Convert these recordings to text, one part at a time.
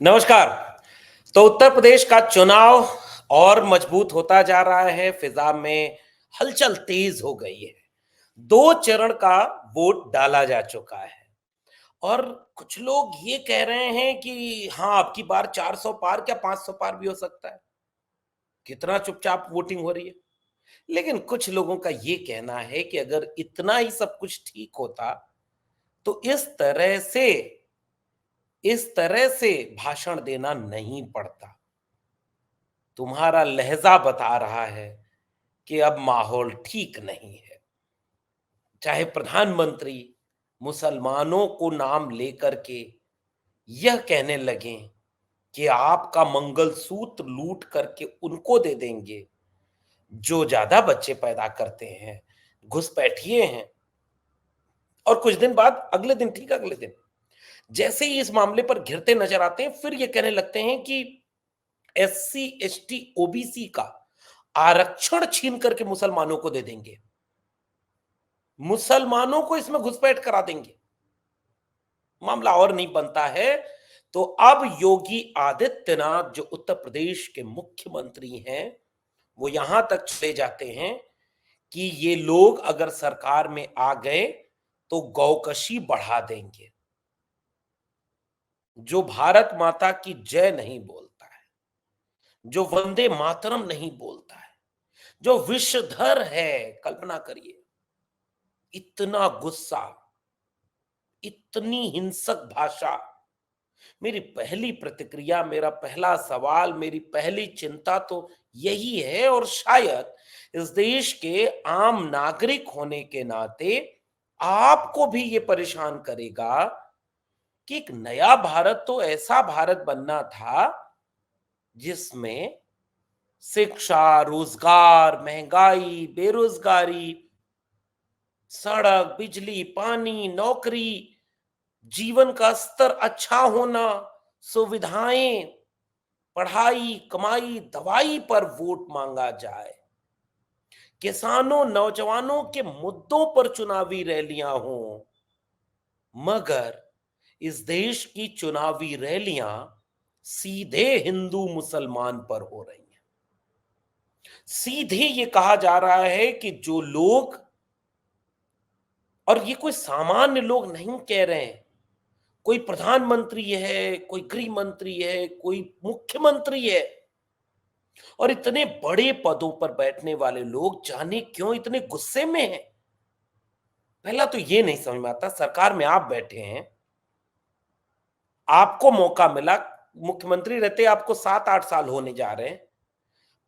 नमस्कार। तो उत्तर प्रदेश का चुनाव और मजबूत होता जा रहा है, फिजा में हलचल तेज हो गई है। 2 चरण का वोट डाला जा चुका है और कुछ लोग ये कह रहे हैं कि हाँ, अब की बार 400 पार क्या 500 पार भी हो सकता है। कितना चुपचाप वोटिंग हो रही है। लेकिन कुछ लोगों का ये कहना है कि अगर इतना ही सब कुछ ठीक होता, तो इस तरह से भाषण देना नहीं पड़ता। तुम्हारा लहजा बता रहा है कि अब माहौल ठीक नहीं है। चाहे प्रधानमंत्री मुसलमानों को नाम लेकर के यह कहने लगें कि आपका मंगलसूत्र लूट करके उनको दे देंगे जो ज्यादा बच्चे पैदा करते हैं, घुसपैठिए हैं। और कुछ दिन बाद अगले दिन ठीक अगले दिन जैसे ही इस मामले पर घिरते नजर आते हैं, फिर ये कहने लगते हैं कि एससी एसटी ओबीसी का आरक्षण छीन करके मुसलमानों को दे देंगे, मुसलमानों को इसमें घुसपैठ करा देंगे, मामला और नहीं बनता है। तो अब योगी आदित्यनाथ जो उत्तर प्रदेश के मुख्यमंत्री हैं, वो यहां तक चले जाते हैं कि ये लोग अगर सरकार में आ गए तो गौकशी बढ़ा देंगे। जो भारत माता की जय नहीं बोलता है, जो वंदे मातरम नहीं बोलता है, जो विषधर है, कल्पना करिए, इतना गुस्सा, इतनी हिंसक भाषा। मेरी पहली प्रतिक्रिया, मेरा पहला सवाल, मेरी पहली चिंता तो यही है और शायद इस देश के आम नागरिक होने के नाते आपको भी ये परेशान करेगा कि एक नया भारत तो ऐसा भारत बनना था जिसमें शिक्षा, रोजगार, महंगाई, बेरोजगारी, सड़क, बिजली, पानी, नौकरी, जीवन का स्तर अच्छा होना, सुविधाएं, पढ़ाई, कमाई, दवाई पर वोट मांगा जाए, किसानों, नौजवानों के मुद्दों पर चुनावी रैलियां हों। मगर इस देश की चुनावी रैलियां सीधे हिंदू मुसलमान पर हो रही हैं। सीधे ये कहा जा रहा है कि जो लोग, और ये कोई सामान्य लोग नहीं कह रहे हैं, कोई प्रधानमंत्री है, कोई गृह मंत्री है, कोई मुख्यमंत्री है, और इतने बड़े पदों पर बैठने वाले लोग जाने क्यों इतने गुस्से में हैं। पहला तो ये नहीं समझ में आता, सरकार में आप बैठे हैं, आपको मौका मिला, मुख्यमंत्री रहते आपको 7-8 साल होने जा रहे हैं,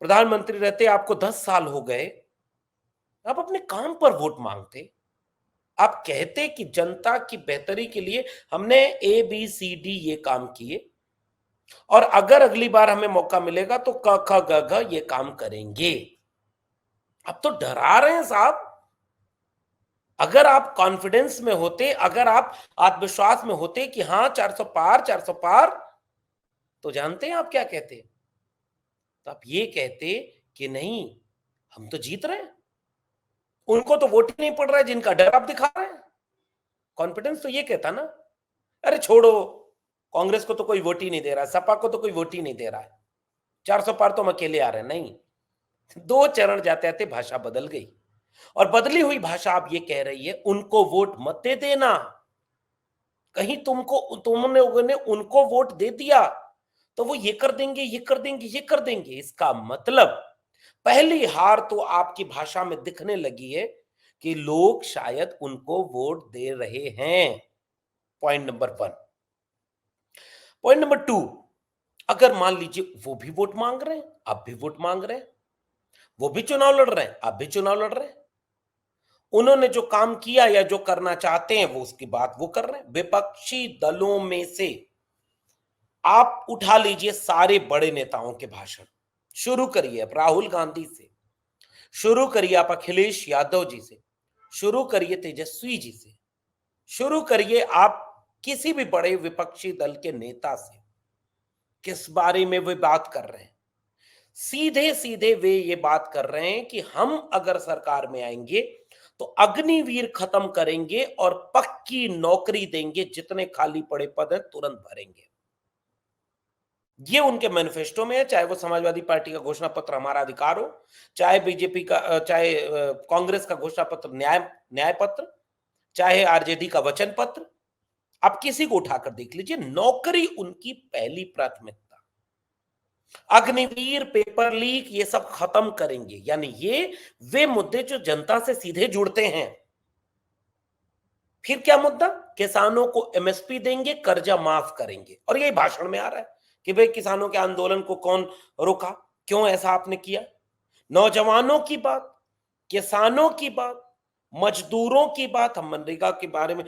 प्रधानमंत्री रहते आपको 10 साल हो गए, आप अपने काम पर वोट मांगते। आप कहते कि जनता की बेहतरी के लिए हमने ए बी सी डी ये काम किए, और अगर अगली बार हमें मौका मिलेगा तो क ख ग घ ये काम करेंगे। अब तो डरा रहे हैं साहब। अगर आप कॉन्फिडेंस में होते, अगर आप आत्मविश्वास में होते कि हाँ 400 पार 400 पार, तो जानते हैं आप क्या कहते? तो आप ये कहते कि नहीं, हम तो जीत रहे हैं, उनको तो वोट ही नहीं पड़ रहा है, जिनका डर आप दिखा रहे हैं। कॉन्फिडेंस तो ये कहता ना, अरे छोड़ो, कांग्रेस को तो कोई वोट ही नहीं दे रहा है, सपा को तो कोई वोट ही नहीं दे रहा है, 400 पार तो हम अकेले आ रहे हैं। नहीं, 2 चरण जाते आते भाषा बदल गई, और बदली हुई भाषा अब ये कह रही है उनको वोट मत दे देना। कहीं तुमने उनको वोट दे दिया तो वो ये कर देंगे, ये कर देंगे, ये कर देंगे। इसका मतलब पहली हार तो आपकी भाषा में दिखने लगी है कि लोग शायद उनको वोट दे रहे हैं। Point number 1। पॉइंट नंबर 2, अगर मान लीजिए वो भी वोट मांग रहे हैं, आप भी वोट मांग रहे हैं, वो भी चुनाव लड़ रहे हैं, आप भी चुनाव लड़ रहे हैं, उन्होंने जो काम किया या जो करना चाहते हैं वो उसकी बात वो कर रहे हैं। विपक्षी दलों में से आप उठा लीजिए सारे बड़े नेताओं के भाषण, शुरू करिए आप राहुल गांधी से, शुरू करिए आप अखिलेश यादव जी से, शुरू करिए तेजस्वी जी से, शुरू करिए आप किसी भी बड़े विपक्षी दल के नेता से। किस बारे में वे बात कर रहे हैं? सीधे सीधे वे ये बात कर रहे हैं कि हम अगर सरकार में आएंगे तो अग्निवीर खत्म करेंगे और पक्की नौकरी देंगे, जितने खाली पड़े पद हैं तुरंत भरेंगे। ये उनके मैनिफेस्टो में है, चाहे वो समाजवादी पार्टी का घोषणा पत्र हमारा अधिकार हो, चाहे बीजेपी का चाहे कांग्रेस का घोषणा पत्र न्याय पत्र, चाहे आरजेडी का वचन पत्र। आप किसी को उठाकर देख लीजिए, नौकरी उनकी पहली प्राथमिकता। अग्निवीर, पेपर लीक, ये सब खत्म करेंगे। यानी ये वे मुद्दे जो जनता से सीधे जुड़ते हैं। फिर क्या मुद्दा? किसानों को एमएसपी देंगे, कर्जा माफ करेंगे। और यही भाषण में आ रहा है कि भाई किसानों के आंदोलन को कौन रोका, क्यों ऐसा आपने किया। नौजवानों की बात, किसानों की बात, मजदूरों की बात। हम मनरेगा के बारे में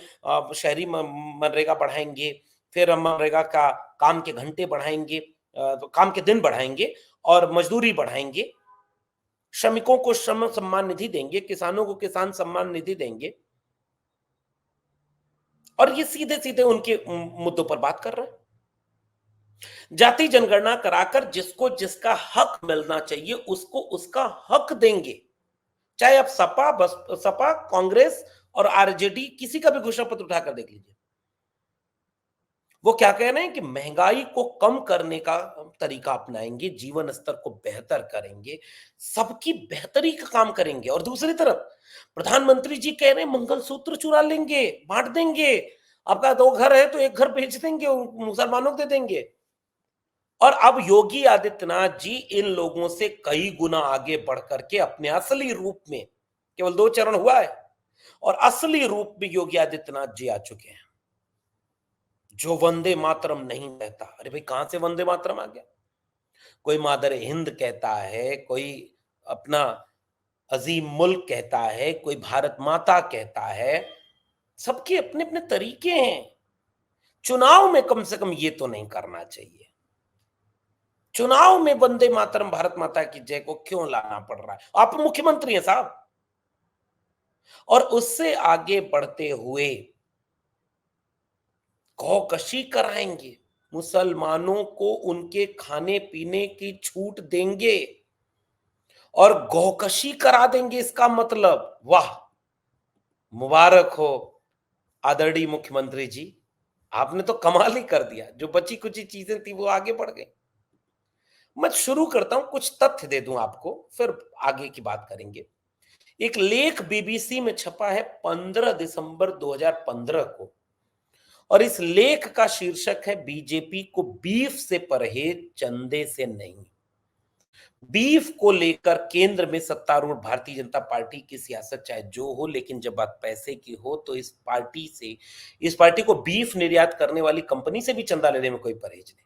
शहरी मनरेगा बढ़ाएंगे, फिर हम मनरेगा का काम के घंटे बढ़ाएंगे, तो काम के दिन बढ़ाएंगे और मजदूरी बढ़ाएंगे। श्रमिकों को श्रम सम्मान निधि देंगे, किसानों को किसान सम्मान निधि देंगे। और ये सीधे सीधे उनके मुद्दों पर बात कर रहे हैं। जाति जनगणना कराकर जिसको जिसका हक मिलना चाहिए उसको उसका हक देंगे। चाहे आप सपा, कांग्रेस और आरजेडी किसी का भी घोषणा पत्र उठाकर देख लीजिए। वो क्या कह रहे हैं कि महंगाई को कम करने का तरीका अपनाएंगे, जीवन स्तर को बेहतर करेंगे, सबकी बेहतरी का काम करेंगे। और दूसरी तरफ प्रधानमंत्री जी कह रहे हैं मंगलसूत्र चुरा लेंगे, बांट देंगे। आपका 2 घर है तो 1 घर बेच देंगे, मुसलमानों को दे देंगे। और अब योगी आदित्यनाथ जी इन लोगों से कई गुना आगे बढ़ करके अपने असली रूप में, केवल 2 चरण हुआ है, और असली रूप में योगी आदित्यनाथ जी आ चुके हैं। जो वंदे मातरम नहीं कहता, अरे भाई कहां से वंदे मातरम आ गया? कोई मादर हिंद कहता है, कोई अपना अजीम मुल्क कहता है, कोई भारत माता कहता है। सबके अपने अपने तरीके हैं। चुनाव में कम से कम ये तो नहीं करना चाहिए। चुनाव में वंदे मातरम भारत माता की जय को क्यों लाना पड़ रहा है? आप मुख्यमंत्री हैं साहब। और उससे आगे बढ़ते हुए गौकशी कराएंगे, मुसलमानों को उनके खाने पीने की छूट देंगे और गौकशी करा देंगे। इसका मतलब वाह, मुबारक हो आदरणीय मुख्यमंत्री जी, आपने तो कमाल ही कर दिया। जो बची कुची चीजें थी वो आगे बढ़ गई। मैं शुरू करता हूं, कुछ तथ्य दे दूं आपको, फिर आगे की बात करेंगे। एक लेख बीबीसी में छपा है 15 दिसंबर 2015 को, और इस लेख का शीर्षक है बीजेपी को बीफ से परहेज, चंदे से नहीं। बीफ को लेकर केंद्र में सत्तारूढ़ भारतीय जनता पार्टी की सियासत चाहे जो हो, लेकिन जब बात पैसे की हो तो इस पार्टी को बीफ निर्यात करने वाली कंपनी से भी चंदा लेने में कोई परहेज नहीं।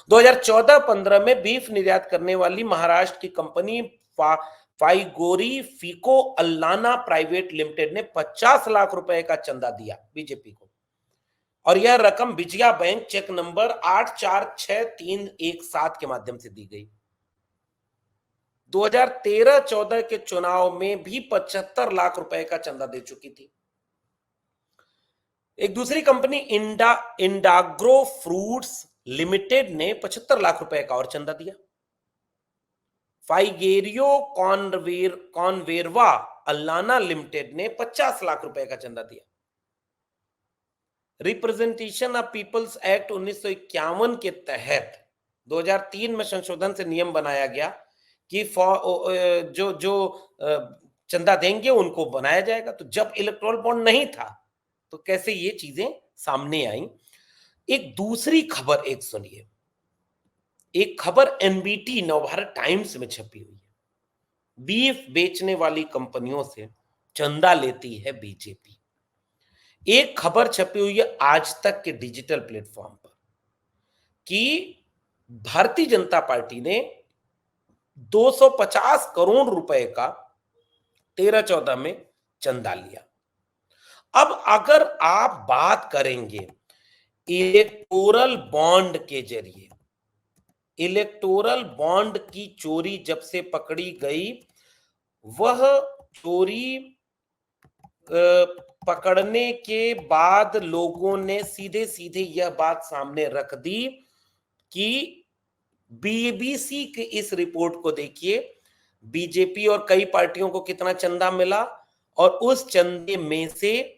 2014-15 में बीफ निर्यात करने वाली महाराष्ट्र की कंपनी फाइगोरी फीको अल्लाना प्राइवेट लिमिटेड ने 50 लाख रुपए का चंदा दिया बीजेपी को, और यह रकम विजया बैंक चेक नंबर 846317 के माध्यम से दी गई। 2013-14 के चुनाव में भी 75 लाख रुपए का चंदा दे चुकी थी। एक दूसरी कंपनी इंडाग्रो फ्रूट्स लिमिटेड ने 75 लाख रुपए का और चंदा दिया। फाइगेरियो कॉनवेरवा अल्लाना लिमिटेड ने 50 लाख रुपए का चंदा दिया। रिप्रेजेंटेशन ऑफ पीपल्स एक्ट 1951 के तहत 2003 में संशोधन से नियम बनाया गया कि जो चंदा देंगे उनको बनाया जाएगा। तो जब इलेक्टोरल बॉन्ड नहीं था तो कैसे ये चीजें सामने आई। एक दूसरी खबर एक सुनिए, एक खबर एनबीटी नवभारत टाइम्स में छपी हुई है। बीफ बेचने वाली कंपनियों से चंदा लेती है बीजेपी। एक खबर छपी हुई है आज तक के डिजिटल प्लेटफॉर्म पर कि भारतीय जनता पार्टी ने 250 करोड़ रुपए का 13-14 में चंदा लिया। अब अगर आप बात करेंगे इलेक्टोरल बॉन्ड के जरिए, इलेक्टोरल बॉन्ड की चोरी जब से पकड़ी गई, वह चोरी पकड़ने के बाद लोगों ने सीधे सीधे यह बात सामने रख दी कि बीबीसी की इस रिपोर्ट को देखिए, बीजेपी और कई पार्टियों को कितना चंदा मिला और उस चंदे में से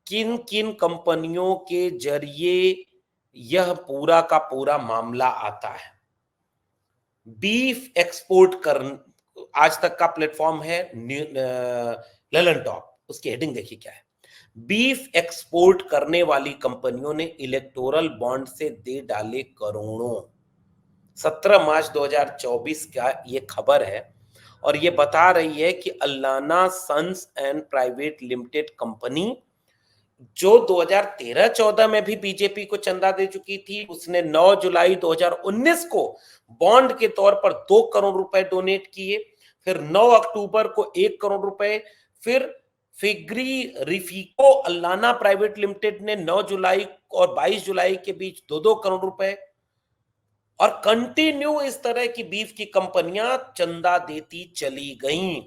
किन किन कंपनियों के जरिए यह पूरा का पूरा मामला आता है। बीफ एक्सपोर्ट कर, आज तक का प्लेटफॉर्म है ललन टॉप, उसकी हेडिंग देखिए क्या है। बीफ एक्सपोर्ट करने वाली कंपनियों ने इलेक्टोरल बॉन्ड से दे डाले करोड़ों। 17 मार्च 2024 का ये खबर है और ये बता रही है कि Allana Sons and private limited company, जो 2013-14 में भी बीजेपी को चंदा दे चुकी थी, उसने 9 जुलाई 2019 को बॉन्ड के तौर पर 2 करोड़ रुपए डोनेट किए। फिर 9 अक्टूबर को 1 करोड़ रुपए, फिर फिग्री रिफिको अल्लाना प्राइवेट लिमिटेड ने 9 जुलाई और 22 जुलाई के बीच 2-2 करोड़ रुपए, और कंटिन्यू इस तरह की बीफ की कंपनियां चंदा देती चली गईं।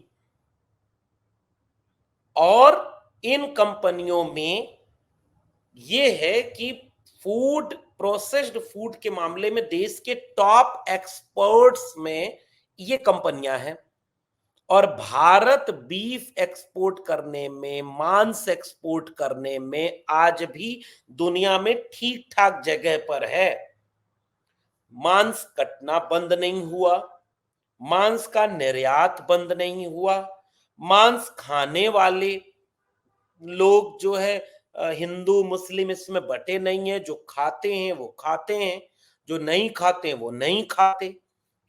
और इन कंपनियों में यह है कि फूड, प्रोसेस्ड फूड के मामले में देश के टॉप एक्सपर्ट्स में ये कंपनियां हैं। और भारत बीफ एक्सपोर्ट करने में, मांस एक्सपोर्ट करने में आज भी दुनिया में ठीक ठाक जगह पर है। मांस कटना बंद नहीं हुआ, मांस का निर्यात बंद नहीं हुआ, मांस खाने वाले लोग जो है हिंदू मुस्लिम इसमें बटे नहीं है। जो खाते हैं वो खाते हैं, जो नहीं खाते वो नहीं खाते।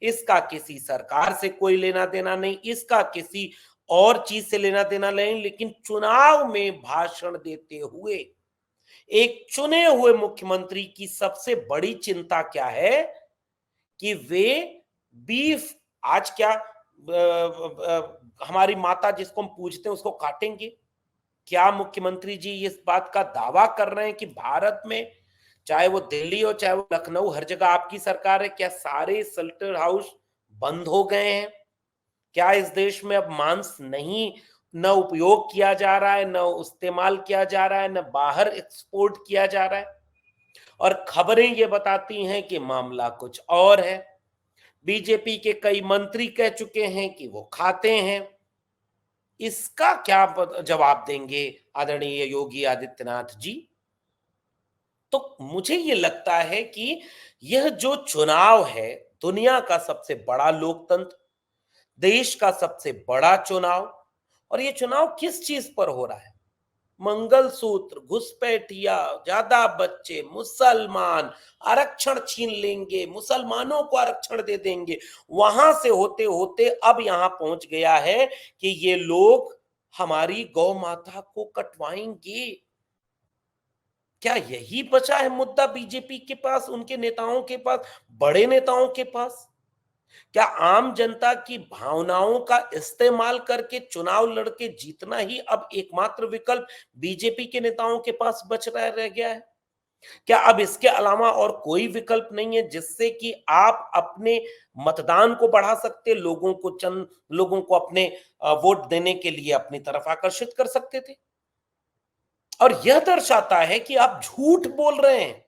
इसका किसी सरकार से कोई लेना देना नहीं, इसका किसी और चीज से लेना देना नहीं। लेकिन चुनाव में भाषण देते हुए एक चुने हुए मुख्यमंत्री की सबसे बड़ी चिंता क्या है कि वे बीफ, आज क्या हमारी माता जिसको हम पूजते हैं उसको काटेंगे? क्या मुख्यमंत्री जी इस बात का दावा कर रहे हैं कि भारत में, चाहे वो दिल्ली हो चाहे वो लखनऊ, हर जगह आपकी सरकार है, क्या सारे स्लॉटर हाउस बंद हो गए हैं? क्या इस देश में अब मांस नहीं, न उपयोग किया जा रहा है, न इस्तेमाल किया जा रहा है, न बाहर एक्सपोर्ट किया जा रहा है? और खबरें ये बताती हैं कि मामला कुछ और है। बीजेपी के कई मंत्री कह चुके हैं कि वो खाते हैं। इसका क्या जवाब देंगे आदरणीय योगी आदित्यनाथ जी? तो मुझे ये लगता है कि यह जो चुनाव है, दुनिया का सबसे बड़ा लोकतंत्र, देश का सबसे बड़ा चुनाव, और ये चुनाव किस चीज पर हो रहा है? मंगलसूत्र, घुसपैठिया, ज्यादा बच्चे, मुसलमान, आरक्षण छीन लेंगे, मुसलमानों को आरक्षण दे देंगे, वहां से होते होते अब यहां पहुंच गया है कि ये लोग हमारी गौ माता को कटवाएंगे। क्या यही बचा है मुद्दा बीजेपी के पास, उनके नेताओं के पास, बड़े नेताओं के पास? क्या आम जनता की भावनाओं का इस्तेमाल करके चुनाव लड़के जीतना ही अब एकमात्र विकल्प बीजेपी के नेताओं के पास बच रह गया है? क्या अब इसके अलावा और कोई विकल्प नहीं है जिससे कि आप अपने मतदान को बढ़ा सकते, लोगों को, चंद लोगों को अपने वोट देने के लिए अपनी तरफ आकर्षित कर सकते थे? और यह दर्शाता है कि आप झूठ बोल रहे हैं।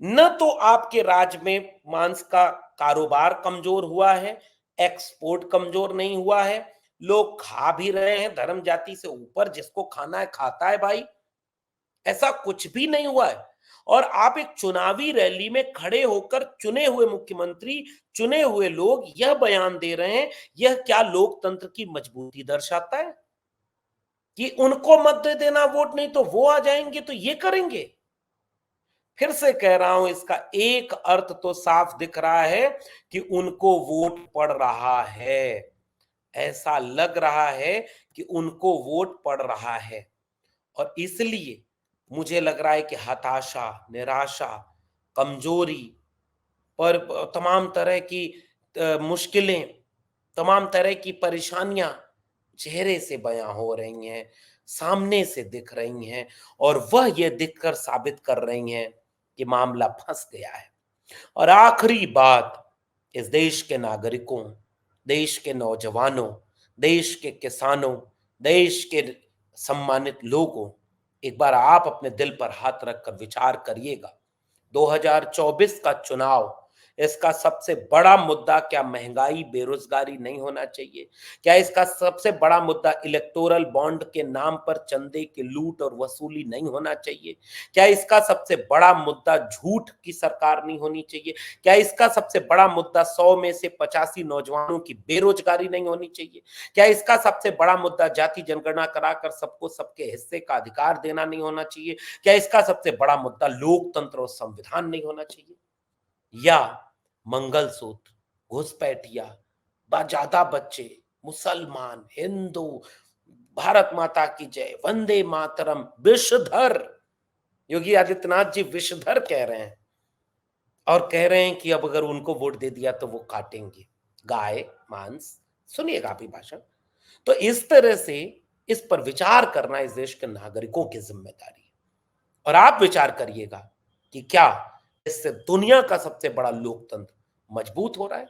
न तो आपके राज्य में मांस का कारोबार कमजोर हुआ है, एक्सपोर्ट कमजोर नहीं हुआ है, लोग खा भी रहे हैं, धर्म जाति से ऊपर जिसको खाना है खाता है भाई, ऐसा कुछ भी नहीं हुआ है। और आप एक चुनावी रैली में खड़े होकर चुने हुए मुख्यमंत्री, चुने हुए लोग यह बयान दे रहे हैं। यह क्या लोकतंत्र की मजबूती दर्शाता है कि उनको मत दे देना वोट, नहीं तो वो आ जाएंगे तो ये करेंगे? फिर से कह रहा हूं, इसका एक अर्थ तो साफ दिख रहा है कि उनको वोट पड़ रहा है। ऐसा लग रहा है कि उनको वोट पड़ रहा है, और इसलिए मुझे लग रहा है कि हताशा, निराशा, कमजोरी पर तमाम तरह की मुश्किलें, तमाम तरह की परेशानियां चेहरे से बयां हो रही हैं, सामने से दिख रही हैं, और वह ये दिखकर साबित कर रही हैं कि मामला फंस गया है। और आखिरी बात, इस देश के नागरिकों, देश के नौजवानों, देश के किसानों, देश के सम्मानित लोगों, एक बार आप अपने दिल पर हाथ रखकर विचार करिएगा। 2024 का चुनाव इसका सबसे बड़ा मुद्दा क्या महंगाई, बेरोजगारी नहीं होना चाहिए? क्या इसका सबसे बड़ा मुद्दा इलेक्टोरल बॉन्ड के नाम पर चंदे की लूट और वसूली नहीं होना चाहिए? क्या इसका सबसे बड़ा मुद्दा झूठ की सरकार नहीं होनी चाहिए? क्या इसका सबसे बड़ा मुद्दा 100 में से 85 नौजवानों की बेरोजगारी नहीं होनी चाहिए? क्या इसका सबसे बड़ा मुद्दा जाति जनगणना कराकर सबको सबके हिस्से का अधिकार देना नहीं होना चाहिए? क्या इसका सबसे बड़ा मुद्दा लोकतंत्र और संविधान नहीं होना चाहिए? या मंगलसूत्र, घुसपैठिया, ज्यादा बच्चे, मुसलमान, हिंदू, भारत माता की जय, वंदे मातरम, विषधर, योगी आदित्यनाथ जी विषधर कह रहे हैं और कह रहे हैं कि अब अगर उनको वोट दे दिया तो वो काटेंगे गाय मांस। सुनिएगा आप ही भाषण। तो इस तरह से इस पर विचार करना इस देश के नागरिकों की जिम्मेदारी है और आप विचार करिएगा कि क्या इससे दुनिया का सबसे बड़ा लोकतंत्र मजबूत हो रहा है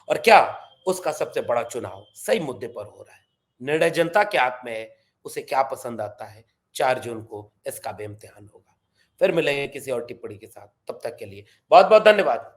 और क्या उसका सबसे बड़ा चुनाव सही मुद्दे पर हो रहा है। निर्णय जनता के हाथ में है, उसे क्या पसंद आता है। 4 जून को इसका भी इम्तिहान होगा। फिर मिलेंगे किसी और टिप्पणी के साथ, तब तक के लिए बहुत बहुत धन्यवाद।